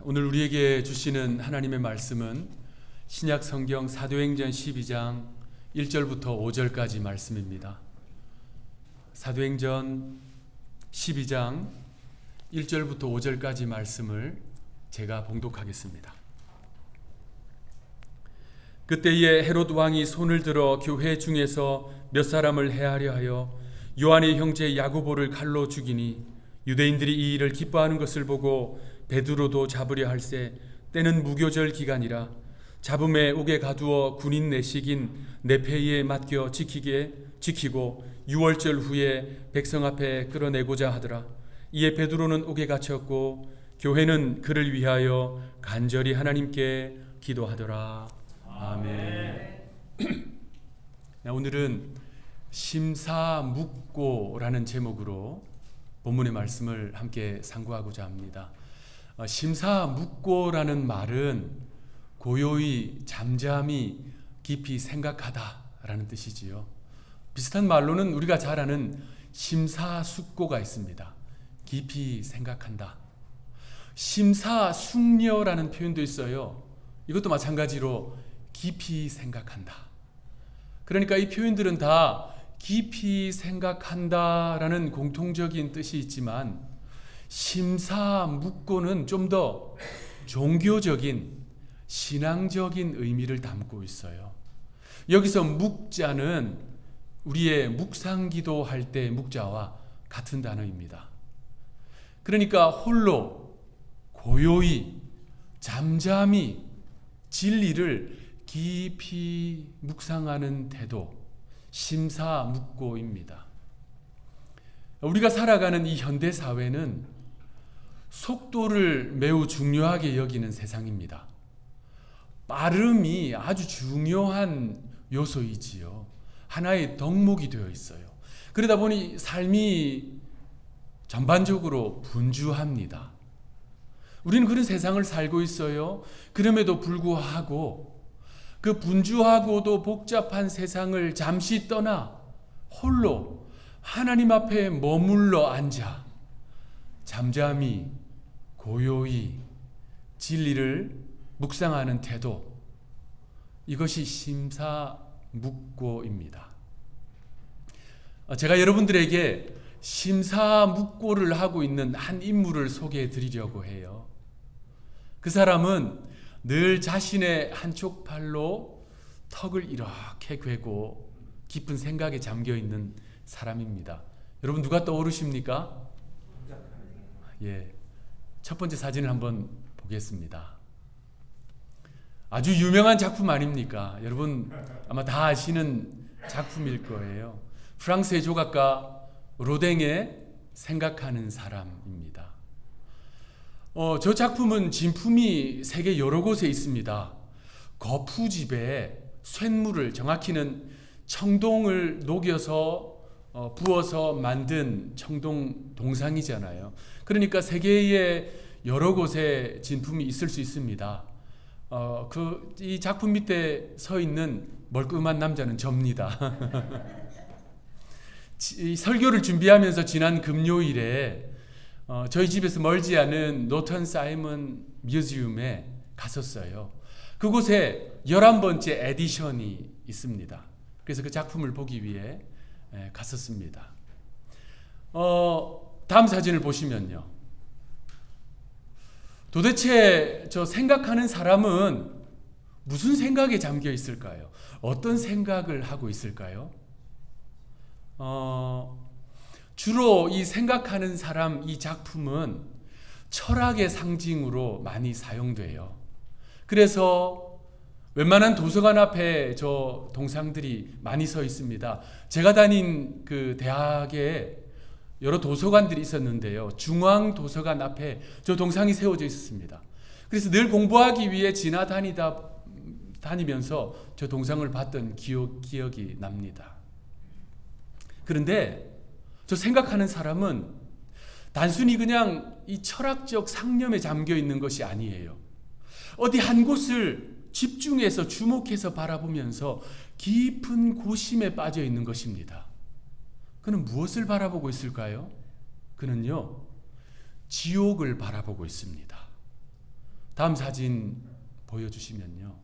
오늘 우리에게 주시는 하나님의 말씀은 신약 성경 사도행전 12장 1절부터 5절까지 말씀입니다. 사도행전 12장 1절부터 5절까지 말씀을 제가 봉독하겠습니다. 그때에 헤롯 왕이 손을 들어 교회 중에서 몇 사람을 해하려 하여 요한의 형제 야고보를 칼로 죽이니 유대인들이 이 일을 기뻐하는 것을 보고 베드로도 잡으려 할새 때는 무교절 기간이라 잡음에 옥에 가두어 군인 내식인 네페이에 맡겨 지키고 6월절 후에 백성 앞에 끌어내고자 하더라. 이에 베드로는 옥에 갇혔고 교회는 그를 위하여 간절히 하나님께 기도하더라. 아멘. 오늘은 심사묵고라는 제목으로 본문의 말씀을 함께 상고하고자 합니다. 심사묵고라는 말은 고요히 잠잠히 깊이 생각하다라는 뜻이지요. 비슷한 말로는 우리가 잘 아는 심사숙고가 있습니다. 깊이 생각한다. 심사숙려라는 표현도 있어요. 이것도 마찬가지로 깊이 생각한다. 그러니까 이 표현들은 다 깊이 생각한다라는 공통적인 뜻이 있지만 심사묵고는 좀 더 종교적인 신앙적인 의미를 담고 있어요. 여기서 묵자는 우리의 묵상기도 할 때 묵자와 같은 단어입니다. 그러니까 홀로 고요히 잠잠히 진리를 깊이 묵상하는 태도, 심사묵고입니다. 우리가 살아가는 이 현대 사회는 속도를 매우 중요하게 여기는 세상입니다. 빠름이 아주 중요한 요소이지요. 하나의 덕목이 되어 있어요. 그러다 보니 삶이 전반적으로 분주합니다. 우리는 그런 세상을 살고 있어요. 그럼에도 불구하고 그 분주하고도 복잡한 세상을 잠시 떠나 홀로 하나님 앞에 머물러 앉아 잠잠히 고요히 진리를 묵상하는 태도, 이것이 심사묵고입니다. 제가 여러분들에게 심사묵고를 하고 있는 한 인물을 소개해 드리려고 해요. 그 사람은 늘 자신의 한쪽 팔로 턱을 이렇게 괴고 깊은 생각에 잠겨 있는 사람입니다. 여러분 누가 떠오르십니까? 첫 번째 사진을 한번 보겠습니다. 아주 유명한 작품 아닙니까? 여러분 아마 다 아시는 작품일 거예요. 프랑스의 조각가 로댕의 생각하는 사람입니다. 저 작품은 진품이 세계 여러 곳에 있습니다. 거푸집에 쇳물을, 정확히는 청동을 녹여서 부어서 만든 청동 동상이잖아요. 그러니까 세계의 여러 곳에 진품이 있을 수 있습니다. 이 작품 밑에 서 있는 멀끔한 남자는 접니다. 이 설교를 준비하면서 지난 금요일에 저희 집에서 멀지 않은 노턴 사이먼 뮤지엄에 갔었어요. 그곳에 11번째 에디션이 있습니다. 그래서 그 작품을 보기 위해 갔었습니다. 다음 사진을 보시면요. 도대체 저 생각하는 사람은 무슨 생각에 잠겨 있을까요? 어떤 생각을 하고 있을까요? 주로 이 생각하는 사람, 이 작품은 철학의 상징으로 많이 사용돼요. 그래서 웬만한 도서관 앞에 저 동상들이 많이 서 있습니다. 제가 다닌 그 대학에 여러 도서관들이 있었는데요. 중앙도서관 앞에 저 동상이 세워져 있었습니다. 그래서 늘 공부하기 위해 다니면서 저 동상을 봤던 기억이 납니다. 그런데 저 생각하는 사람은 단순히 그냥 이 철학적 상념에 잠겨 있는 것이 아니에요. 어디 한 곳을 집중해서 주목해서 바라보면서 깊은 고심에 빠져 있는 것입니다. 그는 무엇을 바라보고 있을까요? 그는요, 지옥을 바라보고 있습니다. 다음 사진 보여주시면요.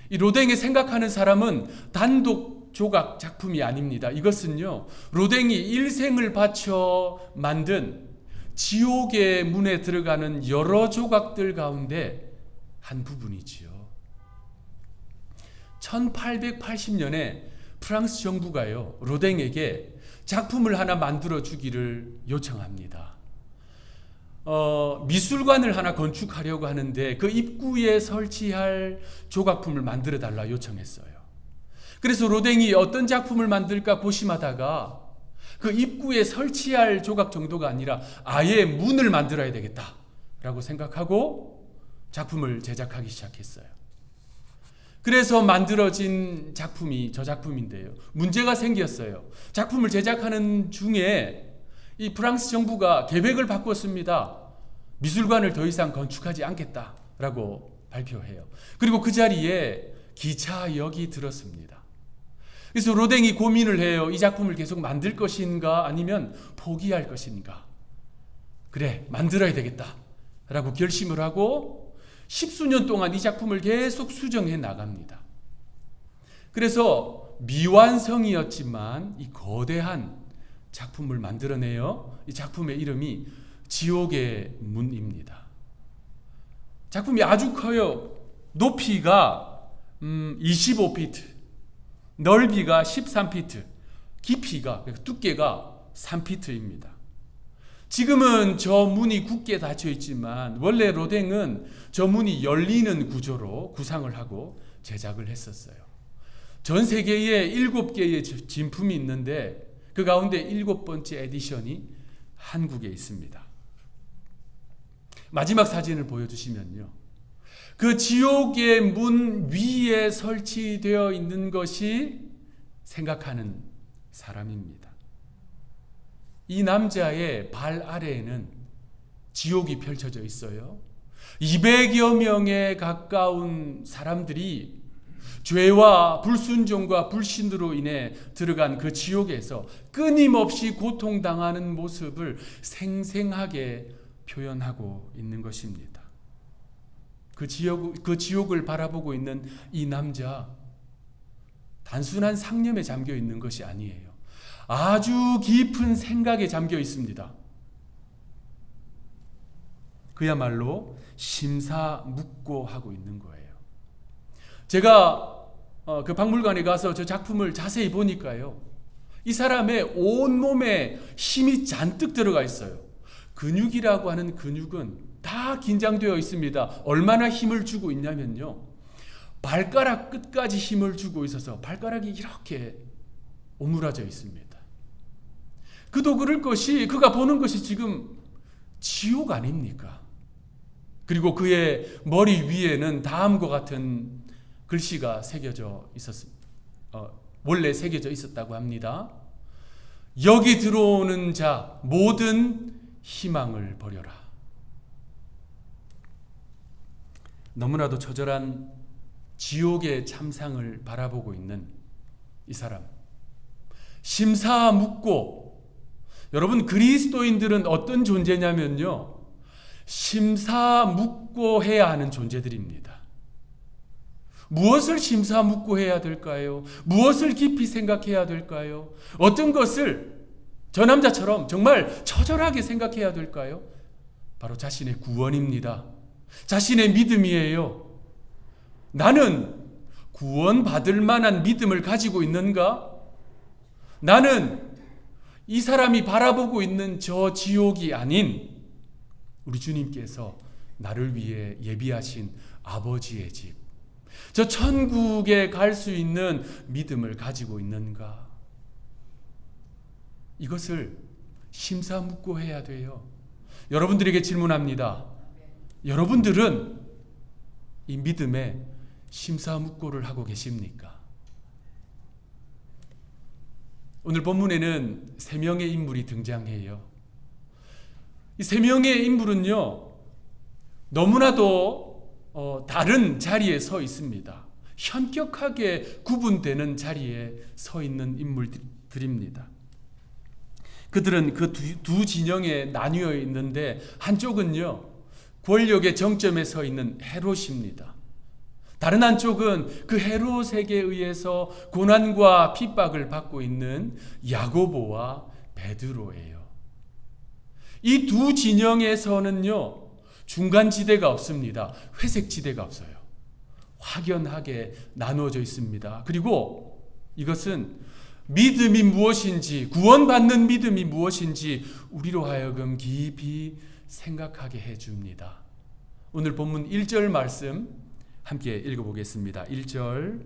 이 로댕이 생각하는 사람은 단독 조각 작품이 아닙니다. 이것은요, 로댕이 일생을 바쳐 만든 지옥의 문에 들어가는 여러 조각들 가운데 한 부분이지요. 1880년에 프랑스 정부가요, 로댕에게 작품을 하나 만들어 주기를 요청합니다. 미술관을 하나 건축하려고 하는데 그 입구에 설치할 조각품을 만들어 달라 요청했어요. 그래서 로댕이 어떤 작품을 만들까 고심하다가 그 입구에 설치할 조각 정도가 아니라 아예 문을 만들어야 되겠다라고 생각하고 작품을 제작하기 시작했어요. 그래서 만들어진 작품이 저 작품인데요. 문제가 생겼어요. 작품을 제작하는 중에 이 프랑스 정부가 계획을 바꿨습니다. 미술관을 더 이상 건축하지 않겠다라고 발표해요. 그리고 그 자리에 기차역이 들었습니다. 그래서 로댕이 고민을 해요. 이 작품을 계속 만들 것인가 아니면 포기할 것인가. 그래, 만들어야 되겠다라고 결심을 하고 10수년 동안 이 작품을 계속 수정해 나갑니다. 그래서 미완성이었지만 이 거대한 작품을 만들어내요. 이 작품의 이름이 지옥의 문입니다. 작품이 아주 커요. 높이가 25피트, 넓이가 13피트, 깊이가, 두께가 3피트입니다. 지금은 저 문이 굳게 닫혀 있지만 원래 로댕은 저 문이 열리는 구조로 구상을 하고 제작을 했었어요. 전 세계에 7개의 진품이 있는데 그 가운데 7번째 에디션이 한국에 있습니다. 마지막 사진을 보여주시면요. 그 지옥의 문 위에 설치되어 있는 것이 생각하는 사람입니다. 이 남자의 발 아래에는 지옥이 펼쳐져 있어요. 200여 명에 가까운 사람들이 죄와 불순종과 불신으로 인해 들어간 그 지옥에서 끊임없이 고통당하는 모습을 생생하게 표현하고 있는 것입니다. 그 지옥을 바라보고 있는 이 남자, 단순한 상념에 잠겨 있는 것이 아니에요. 아주 깊은 생각에 잠겨 있습니다. 그야말로 심사묵고하고 있는 거예요. 제가 그 박물관에 가서 저 작품을 자세히 보니까요, 이 사람의 온몸에 힘이 잔뜩 들어가 있어요. 근육이라고 하는 근육은 다 긴장되어 있습니다. 얼마나 힘을 주고 있냐면요, 발가락 끝까지 힘을 주고 있어서 발가락이 이렇게 오므라져 있습니다. 그도 그럴 것이, 그가 보는 것이 지금 지옥 아닙니까? 그리고 그의 머리 위에는 다음과 같은 글씨가 새겨져 원래 새겨져 있었다고 합니다. 여기 들어오는 자 모든 희망을 버려라. 너무나도 처절한 지옥의 참상을 바라보고 있는 이 사람, 심사묵고. 여러분, 그리스도인들은 어떤 존재냐면요, 심사묵고해야 하는 존재들입니다. 무엇을 심사묵고해야 될까요? 무엇을 깊이 생각해야 될까요? 어떤 것을 저 남자처럼 정말 처절하게 생각해야 될까요? 바로 자신의 구원입니다. 자신의 믿음이에요. 나는 구원받을 만한 믿음을 가지고 있는가? 나는 이 사람이 바라보고 있는 저 지옥이 아닌 우리 주님께서 나를 위해 예비하신 아버지의 집, 저 천국에 갈 수 있는 믿음을 가지고 있는가? 이것을 심사묵고해야 돼요. 여러분들에게 질문합니다. 여러분들은 이 믿음에 심사묵고를 하고 계십니까? 오늘 본문에는 3명의 인물이 등장해요. 이 3명의 인물은요, 너무나도 다른 자리에 서 있습니다. 현격하게 구분되는 자리에 서 있는 인물들입니다. 그들은 그 두 진영에 나뉘어 있는데, 한쪽은요 권력의 정점에 서 있는 헤롯입니다. 다른 한쪽은 그 헤롯에게 의해서 고난과 핍박을 받고 있는 야고보와 베드로예요. 이 두 진영에서는요, 중간 지대가 없습니다. 회색 지대가 없어요. 확연하게 나누어져 있습니다. 그리고 이것은 믿음이 무엇인지, 구원받는 믿음이 무엇인지 우리로 하여금 깊이 생각하게 해줍니다. 오늘 본문 1절 말씀 함께 읽어보겠습니다. 1절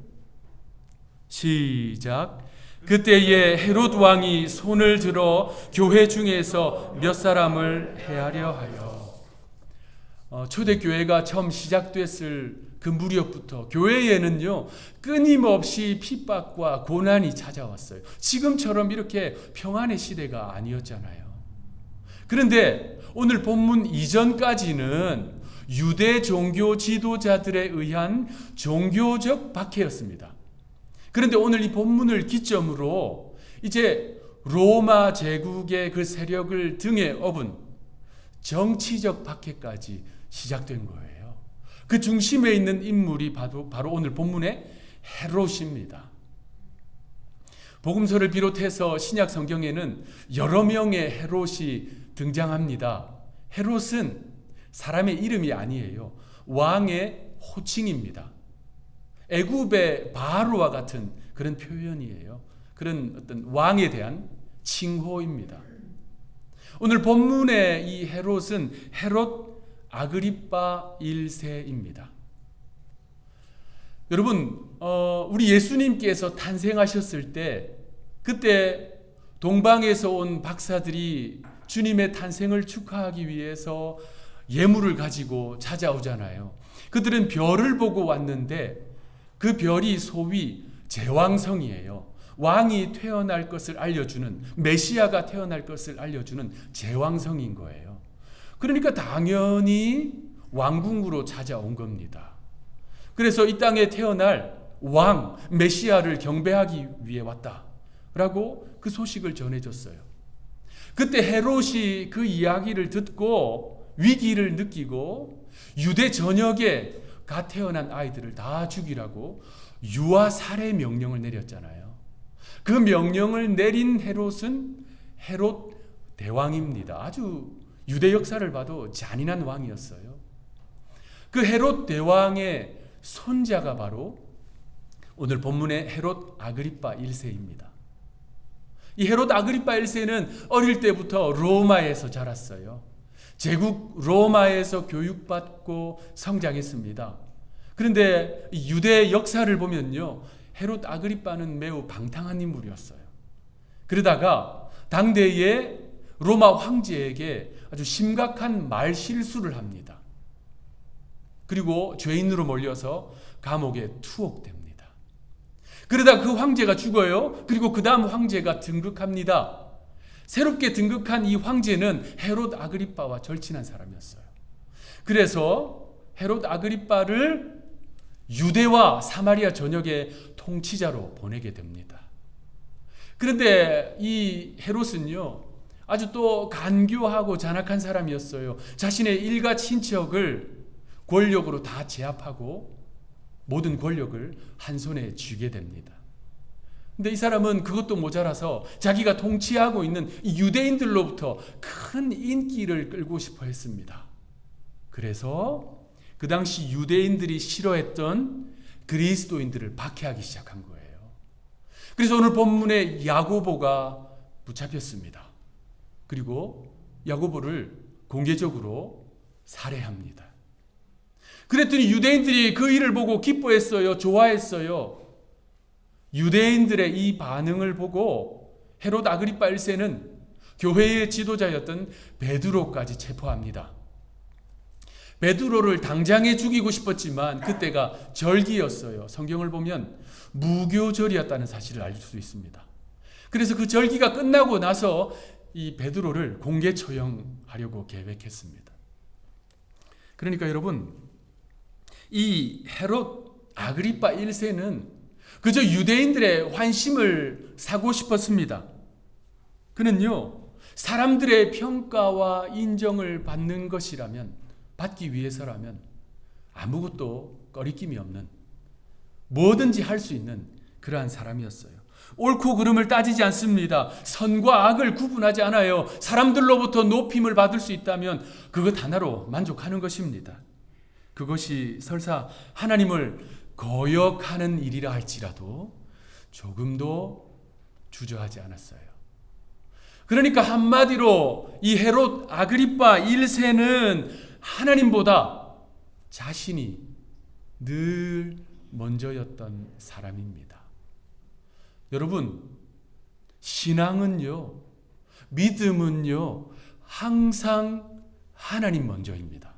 시작. 그때에 헤롯 왕이 손을 들어 교회 중에서 몇 사람을 해하려 하여. 초대교회가 처음 시작됐을 그 무렵부터 교회에는요, 끊임없이 핍박과 고난이 찾아왔어요. 지금처럼 이렇게 평안의 시대가 아니었잖아요. 그런데 오늘 본문 이전까지는 유대 종교 지도자들에 의한 종교적 박해였습니다. 그런데 오늘 이 본문을 기점으로 이제 로마 제국의 그 세력을 등에 업은 정치적 박해까지 시작된 거예요. 그 중심에 있는 인물이 바로 오늘 본문의 헤롯입니다. 복음서를 비롯해서 신약 성경에는 여러 명의 헤롯이 등장합니다. 헤롯은 사람의 이름이 아니에요. 왕의 호칭입니다. 애굽의 바로와 같은 그런 표현이에요. 그런 어떤 왕에 대한 칭호입니다. 오늘 본문의 이 헤롯은 헤롯 아그리빠 1세입니다. 여러분, 우리 예수님께서 탄생하셨을 때 그때 동방에서 온 박사들이 주님의 탄생을 축하하기 위해서 예물을 가지고 찾아오잖아요. 그들은 별을 보고 왔는데 그 별이 소위 제왕성이에요. 왕이 태어날 것을 알려주는, 메시아가 태어날 것을 알려주는 제왕성인 거예요. 그러니까 당연히 왕궁으로 찾아온 겁니다. 그래서 이 땅에 태어날 왕, 메시아를 경배하기 위해 왔다라고 그 소식을 전해줬어요. 그때 헤롯이 그 이야기를 듣고 위기를 느끼고 유대 전역에 갓 태어난 아이들을 다 죽이라고 유아 살해 명령을 내렸잖아요. 그 명령을 내린 헤롯은 헤롯 대왕입니다. 아주 유대 역사를 봐도 잔인한 왕이었어요. 그 헤롯 대왕의 손자가 바로 오늘 본문의 헤롯 아그리빠 1세입니다. 이 헤롯 아그리빠 1세는 어릴 때부터 로마에서 자랐어요. 제국 로마에서 교육받고 성장했습니다. 그런데 유대 역사를 보면요, 헤롯 아그리빠는 매우 방탕한 인물이었어요. 그러다가 당대의 로마 황제에게 아주 심각한 말실수를 합니다. 그리고 죄인으로 몰려서 감옥에 투옥됩니다. 그러다 그 황제가 죽어요. 그리고 그 다음 황제가 등극합니다. 새롭게 등극한 이 황제는 헤롯 아그리빠와 절친한 사람이었어요. 그래서 헤롯 아그리빠를 유대와 사마리아 전역의 통치자로 보내게 됩니다. 그런데 이 헤롯은요, 아주 또 간교하고 잔악한 사람이었어요. 자신의 일가 친척을 권력으로 다 제압하고 모든 권력을 한 손에 쥐게 됩니다. 근데 이 사람은 그것도 모자라서 자기가 통치하고 있는 이 유대인들로부터 큰 인기를 끌고 싶어 했습니다. 그래서 그 당시 유대인들이 싫어했던 그리스도인들을 박해하기 시작한 거예요. 그래서 오늘 본문에 야고보가 붙잡혔습니다. 그리고 야고보를 공개적으로 살해합니다. 그랬더니 유대인들이 그 일을 보고 기뻐했어요. 좋아했어요. 유대인들의 이 반응을 보고 헤롯 아그리빠 1세는 교회의 지도자였던 베드로까지 체포합니다. 베드로를 당장에 죽이고 싶었지만 그때가 절기였어요. 성경을 보면 무교절이었다는 사실을 알 수 있습니다. 그래서 그 절기가 끝나고 나서 이 베드로를 공개 처형하려고 계획했습니다. 그러니까 여러분, 이 헤롯 아그리빠 1세는 그저 유대인들의 환심을 사고 싶었습니다. 그는요, 사람들의 평가와 인정을 받는 것이라면 받기 위해서라면 아무것도 꺼리낌이 없는, 뭐든지 할 수 있는 그러한 사람이었어요. 옳고 그름을 따지지 않습니다. 선과 악을 구분하지 않아요. 사람들로부터 높임을 받을 수 있다면 그것 하나로 만족하는 것입니다. 그것이 설사 하나님을 거역하는 일이라 할지라도 조금도 주저하지 않았어요. 그러니까 한마디로 이 헤롯 아그리파 1세는 하나님보다 자신이 늘 먼저였던 사람입니다. 여러분, 신앙은요, 믿음은요, 항상 하나님 먼저입니다.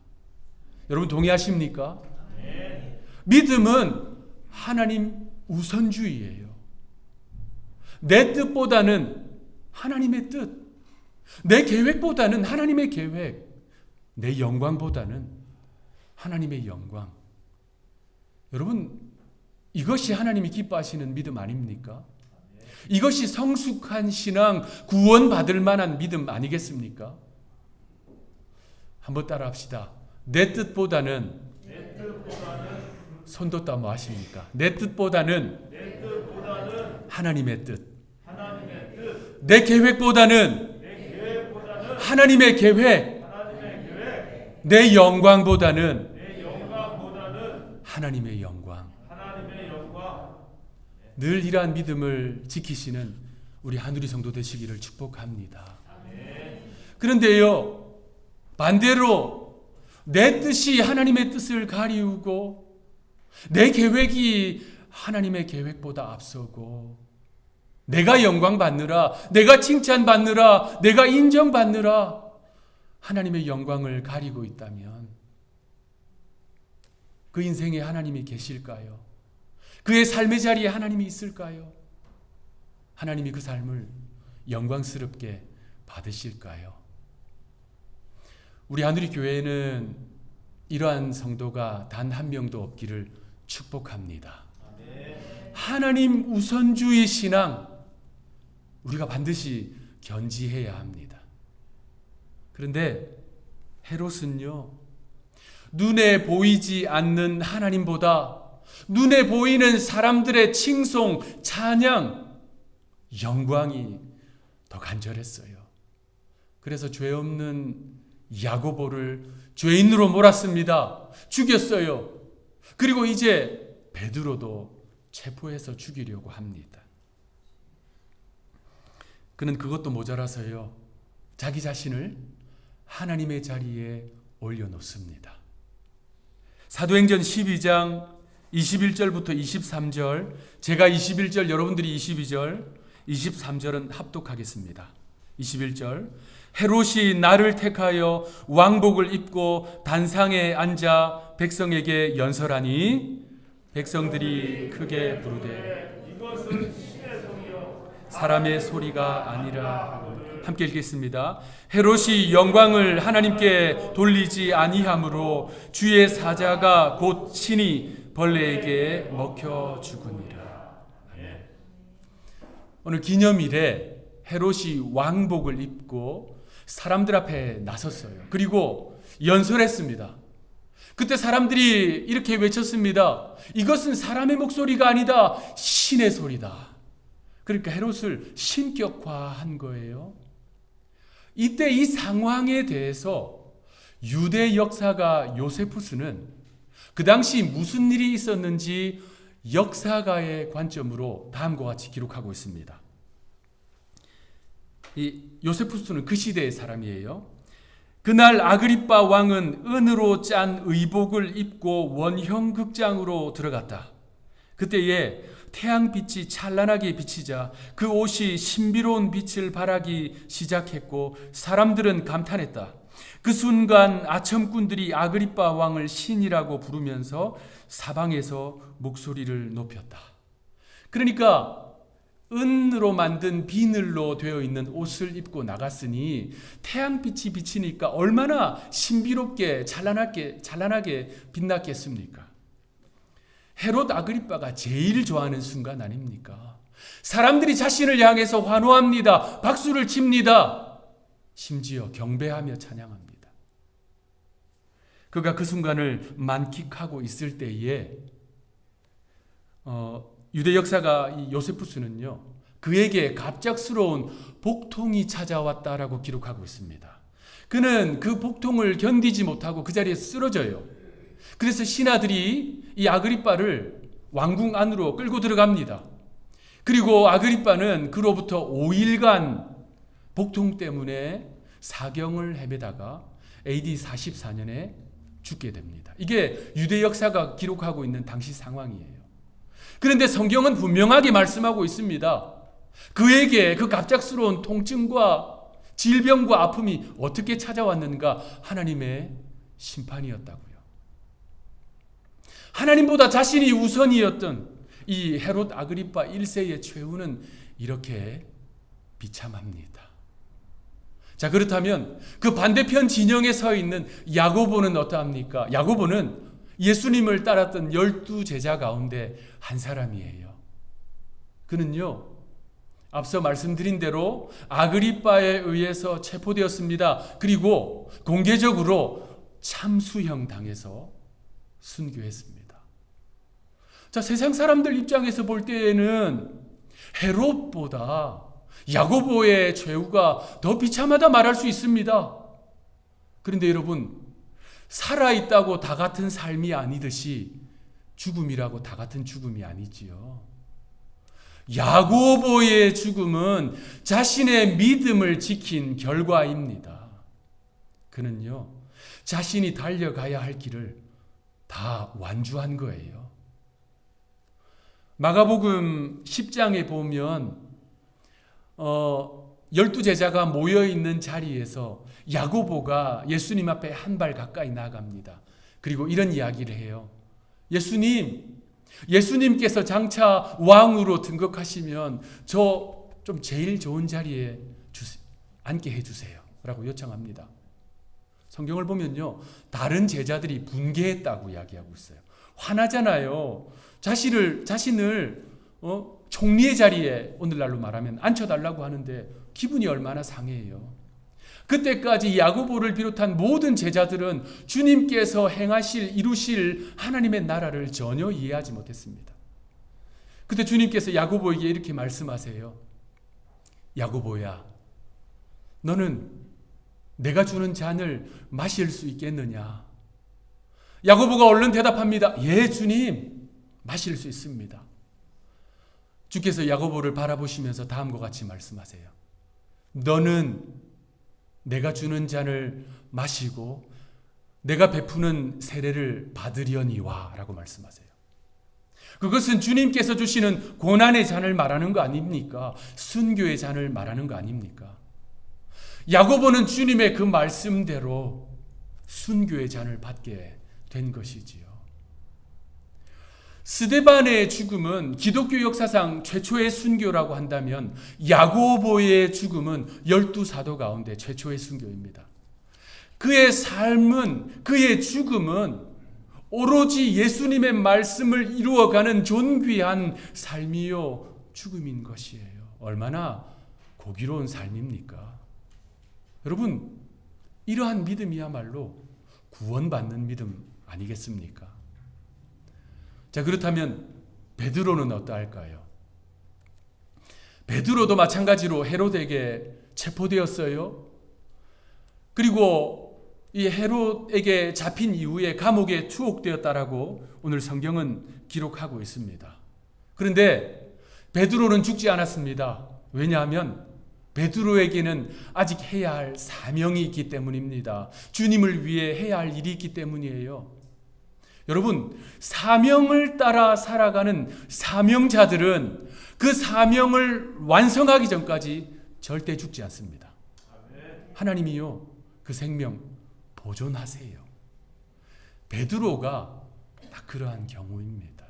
여러분 동의하십니까? 네. 믿음은 하나님 우선주의예요. 내 뜻보다는 하나님의 뜻, 내 계획보다는 하나님의 계획, 내 영광보다는 하나님의 영광. 여러분, 이것이 하나님이 기뻐하시는 믿음 아닙니까? 이것이 성숙한 신앙, 구원받을 만한 믿음 아니겠습니까? 한번 따라 합시다. 내 뜻보다는 손 뒀다 뭐 하십니까? 내 뜻보다는 하나님의 뜻. 내 계획보다는 하나님의 계획. 내 영광보다는 하나님의 영광. 늘 이러한 믿음을 지키시는 우리 한우리 성도 되시기를 축복합니다. 그런데요, 반대로 내 뜻이 하나님의 뜻을 가리우고 내 계획이 하나님의 계획보다 앞서고 내가 영광 받느라, 내가 칭찬 받느라, 내가 인정 받느라 하나님의 영광을 가리고 있다면 그 인생에 하나님이 계실까요? 그의 삶의 자리에 하나님이 있을까요? 하나님이 그 삶을 영광스럽게 받으실까요? 우리 하늘이 교회에는 이러한 성도가 단 한 명도 없기를 축복합니다. 하나님 우선주의 신앙, 우리가 반드시 견지해야 합니다. 그런데 헤롯은요, 눈에 보이지 않는 하나님보다 눈에 보이는 사람들의 칭송, 찬양, 영광이 더 간절했어요. 그래서 죄 없는 야고보를 죄인으로 몰았습니다. 죽였어요. 그리고 이제 베드로도 체포해서 죽이려고 합니다. 그는 그것도 모자라서요, 자기 자신을 하나님의 자리에 올려놓습니다. 사도행전 12장 21절부터 23절, 제가 21절, 여러분들이 22절, 23절은 합독하겠습니다. 21절, 헤롯이 나를 택하여 왕복을 입고 단상에 앉아 백성에게 연설하니 백성들이 크게 부르되 사람의 소리가 아니라. 함께 읽겠습니다. 헤롯이 영광을 하나님께 돌리지 아니하므로 주의 사자가 곧 친히 벌레에게 먹혀 죽으니라. 오늘 기념일에 헤롯이 왕복을 입고 사람들 앞에 나섰어요. 그리고 연설했습니다. 그때 사람들이 이렇게 외쳤습니다. 이것은 사람의 목소리가 아니다. 신의 소리다. 그러니까 헤롯을 신격화한 거예요. 이때 이 상황에 대해서 유대 역사가 요세푸스는 그 당시 무슨 일이 있었는지 역사가의 관점으로 다음과 같이 기록하고 있습니다. 이 요세푸스는 그 시대의 사람이에요. 그날 아그리빠 왕은 은으로 짠 의복을 입고 원형 극장으로 들어갔다. 그때에 태양빛이 찬란하게 비치자 그 옷이 신비로운 빛을 발하기 시작했고 사람들은 감탄했다. 그 순간 아첨꾼들이 아그리빠 왕을 신이라고 부르면서 사방에서 목소리를 높였다. 그러니까 은으로 만든 비늘로 되어 있는 옷을 입고 나갔으니 태양빛이 비치니까 얼마나 신비롭게 찬란하게 빛났겠습니까? 헤롯 아그리빠가 제일 좋아하는 순간 아닙니까? 사람들이 자신을 향해서 환호합니다. 박수를 칩니다. 심지어 경배하며 찬양합니다. 그가 그 순간을 만끽하고 있을 때에 유대 역사가 이 요세푸스는요, 그에게 갑작스러운 복통이 찾아왔다라고 기록하고 있습니다. 그는 그 복통을 견디지 못하고 그 자리에 쓰러져요. 그래서 신하들이 이 아그리빠를 왕궁 안으로 끌고 들어갑니다. 그리고 아그리빠는 그로부터 5일간 복통 때문에 사경을 헤매다가 AD 44년에 죽게 됩니다. 이게 유대 역사가 기록하고 있는 당시 상황이에요. 그런데 성경은 분명하게 말씀하고 있습니다. 그에게 그 갑작스러운 통증과 질병과 아픔이 어떻게 찾아왔는가? 하나님의 심판이었다고요. 하나님보다 자신이 우선이었던 이 헤롯 아그리빠 1세의 최후는 이렇게 비참합니다. 자, 그렇다면 그 반대편 진영에 서 있는 야고보는 어떠합니까? 야고보는 예수님을 따랐던 12제자 가운데 한 사람이에요. 그는요, 앞서 말씀드린 대로 아그리빠에 의해서 체포되었습니다. 그리고 공개적으로 참수형 당해서 순교했습니다. 자, 세상 사람들 입장에서 볼 때에는 헤롯보다 야고보의 죄우가 더 비참하다 말할 수 있습니다. 그런데 여러분, 살아있다고 다 같은 삶이 아니듯이 죽음이라고 다 같은 죽음이 아니지요. 야고보의 죽음은 자신의 믿음을 지킨 결과입니다. 그는요, 자신이 달려가야 할 길을 다 완주한 거예요. 마가복음 10장에 보면 12제자가 모여있는 자리에서 야고보가 예수님 앞에 한 발 가까이 나아갑니다. 그리고 이런 이야기를 해요. 예수님께서 장차 왕으로 등극하시면 저 좀 제일 좋은 자리에 앉게 해주세요 라고 요청합니다. 성경을 보면요, 다른 제자들이 분개했다고 이야기하고 있어요. 화나잖아요. 자신을 총리의 자리에 오늘날로 말하면 앉혀달라고 하는데 기분이 얼마나 상해요. 그때까지 야고보를 비롯한 모든 제자들은 주님께서 이루실 하나님의 나라를 전혀 이해하지 못했습니다. 그때 주님께서 야고보에게 이렇게 말씀하세요. 야고보야, 너는 내가 주는 잔을 마실 수 있겠느냐? 야고보가 얼른 대답합니다. 예, 주님, 마실 수 있습니다. 주께서 야고보를 바라보시면서 다음과 같이 말씀하세요. 너는 내가 주는 잔을 마시고 내가 베푸는 세례를 받으려니와 라고 말씀하세요. 그것은 주님께서 주시는 고난의 잔을 말하는 거 아닙니까? 순교의 잔을 말하는 거 아닙니까? 야고보는 주님의 그 말씀대로 순교의 잔을 받게 된 것이지요. 스데반의 죽음은 기독교 역사상 최초의 순교라고 한다면 야고보의 죽음은 12사도 가운데 최초의 순교입니다. 그의 삶은, 그의 죽음은 오로지 예수님의 말씀을 이루어가는 존귀한 삶이요 죽음인 것이에요. 얼마나 고귀로운 삶입니까? 여러분, 이러한 믿음이야말로 구원받는 믿음 아니겠습니까? 자, 그렇다면 베드로는 어떠할까요? 베드로도 마찬가지로 헤롯에게 체포되었어요. 그리고 이 헤롯에게 잡힌 이후에 감옥에 투옥되었다라고 오늘 성경은 기록하고 있습니다. 그런데 베드로는 죽지 않았습니다. 왜냐하면 베드로에게는 아직 해야 할 사명이 있기 때문입니다. 주님을 위해 해야 할 일이 있기 때문이에요. 여러분, 사명을 따라 살아가는 사명자들은 그 사명을 완성하기 전까지 절대 죽지 않습니다. 하나님이요, 그 생명 보존하세요. 베드로가 딱 그러한 경우입니다.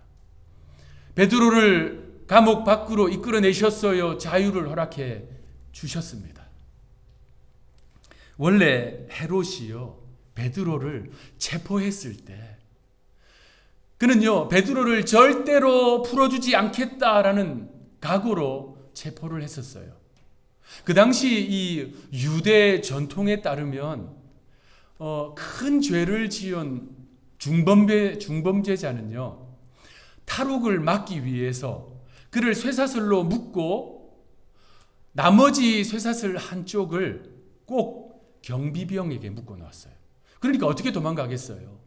베드로를 감옥 밖으로 이끌어내셨어요. 자유를 허락해 주셨습니다. 원래 헤롯이요, 베드로를 체포했을 때 그는요, 베드로를 절대로 풀어주지 않겠다라는 각오로 체포를 했었어요. 그 당시 이 유대 전통에 따르면 큰 죄를 지은 중범죄자는요, 탈옥을 막기 위해서 그를 쇠사슬로 묶고 나머지 쇠사슬 한쪽을 꼭 경비병에게 묶어 놓았어요. 그러니까 어떻게 도망가겠어요?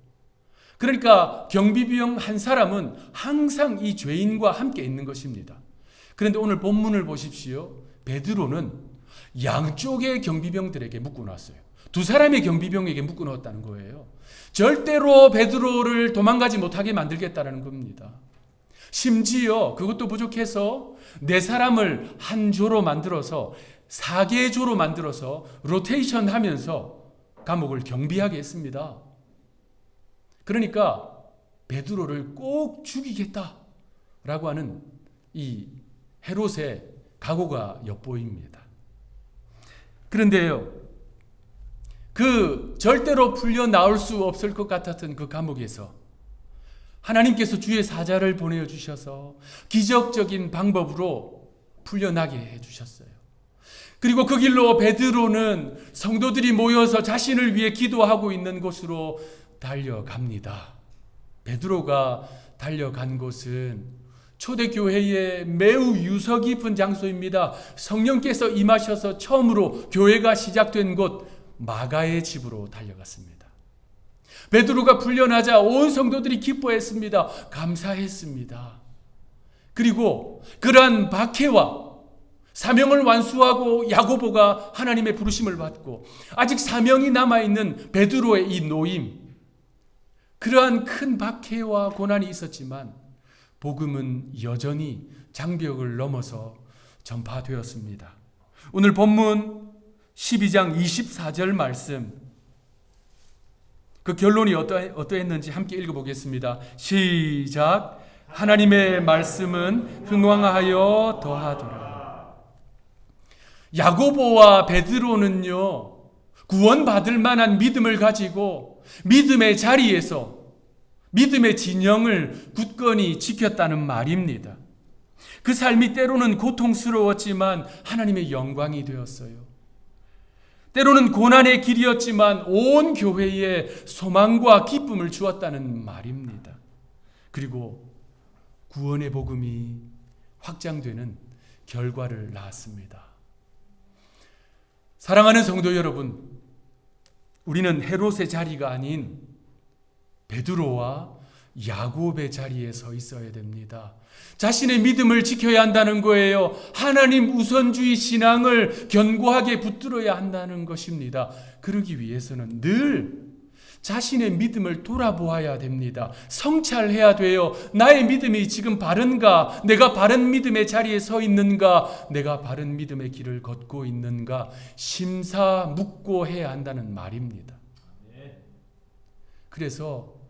그러니까 경비병 한 사람은 항상 이 죄인과 함께 있는 것입니다. 그런데 오늘 본문을 보십시오. 베드로는 양쪽의 경비병들에게 묶어 놨어요. 두 사람의 경비병에게 묶어 놓았다는 거예요. 절대로 베드로를 도망가지 못하게 만들겠다는 겁니다. 심지어 그것도 부족해서 네 사람을 한 조로 만들어서 4개의 조로 만들어서 로테이션 하면서 감옥을 경비하게 했습니다. 그러니까 베드로를 꼭 죽이겠다라고 하는 이 헤롯의 각오가 엿보입니다. 그런데요, 그 절대로 풀려 나올 수 없을 것 같았던 그 감옥에서 하나님께서 주의 사자를 보내주셔서 기적적인 방법으로 풀려나게 해주셨어요. 그리고 그 길로 베드로는 성도들이 모여서 자신을 위해 기도하고 있는 곳으로 달려갑니다. 베드로가 달려간 곳은 초대교회의 매우 유서 깊은 장소입니다. 성령께서 임하셔서 처음으로 교회가 시작된 곳 마가의 집으로 달려갔습니다. 베드로가 풀려나자 온 성도들이 기뻐했습니다. 감사했습니다. 그리고 그러한 박해와 사명을 완수하고 야고보가 하나님의 부르심을 받고 아직 사명이 남아있는 베드로의 이 노임, 그러한 큰 박해와 고난이 있었지만 복음은 여전히 장벽을 넘어서 전파되었습니다. 오늘 본문 12장 24절 말씀, 그 결론이 어떠했는지 함께 읽어보겠습니다. 시작. 하나님의 말씀은 흥왕하여 더하더라. 야고보와 베드로는요, 구원받을 만한 믿음을 가지고 믿음의 자리에서 믿음의 진영을 굳건히 지켰다는 말입니다. 그 삶이 때로는 고통스러웠지만 하나님의 영광이 되었어요. 때로는 고난의 길이었지만 온 교회에 소망과 기쁨을 주었다는 말입니다. 그리고 구원의 복음이 확장되는 결과를 낳았습니다. 사랑하는 성도 여러분, 우리는 헤롯의 자리가 아닌 베드로와 야곱의 자리에 서 있어야 됩니다. 자신의 믿음을 지켜야 한다는 거예요. 하나님 우선주의 신앙을 견고하게 붙들어야 한다는 것입니다. 그러기 위해서는 늘 자신의 믿음을 돌아보아야 됩니다. 성찰해야 돼요. 나의 믿음이 지금 바른가? 내가 바른 믿음의 자리에 서 있는가? 내가 바른 믿음의 길을 걷고 있는가? 심사묵고해야 한다는 말입니다. 그래서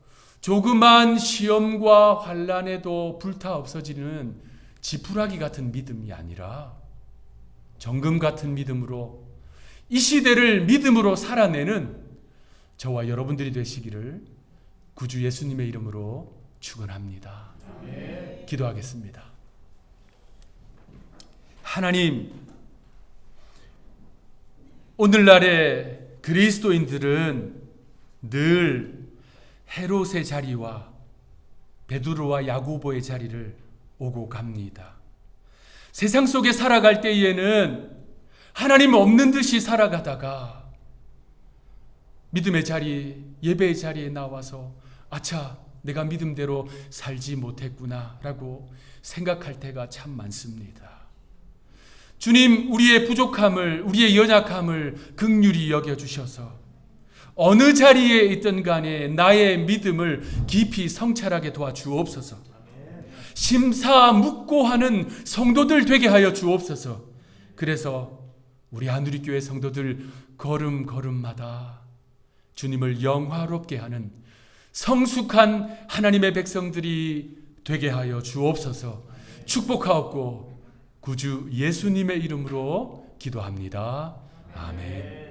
조그만 시험과 환난에도 불타 없어지는 지푸라기 같은 믿음이 아니라 정금 같은 믿음으로 이 시대를 믿음으로 살아내는 저와 여러분들이 되시기를 구주 예수님의 이름으로 축원합니다. 기도하겠습니다. 하나님, 오늘날의 그리스도인들은 늘 헤롯의 자리와 베드로와 야고보의 자리를 오고 갑니다. 세상 속에 살아갈 때에는 하나님 없는 듯이 살아가다가 믿음의 자리, 예배의 자리에 나와서 아차, 내가 믿음대로 살지 못했구나 라고 생각할 때가 참 많습니다. 주님, 우리의 부족함을, 우리의 연약함을 긍휼히 여겨주셔서 어느 자리에 있든 간에 나의 믿음을 깊이 성찰하게 도와주옵소서. 심사묵고하는 성도들 되게 하여 주옵소서. 그래서 우리 한우리교회 성도들 걸음걸음마다 주님을 영화롭게 하는 성숙한 하나님의 백성들이 되게 하여 주옵소서. 축복하옵고 구주 예수님의 이름으로 기도합니다. 아멘.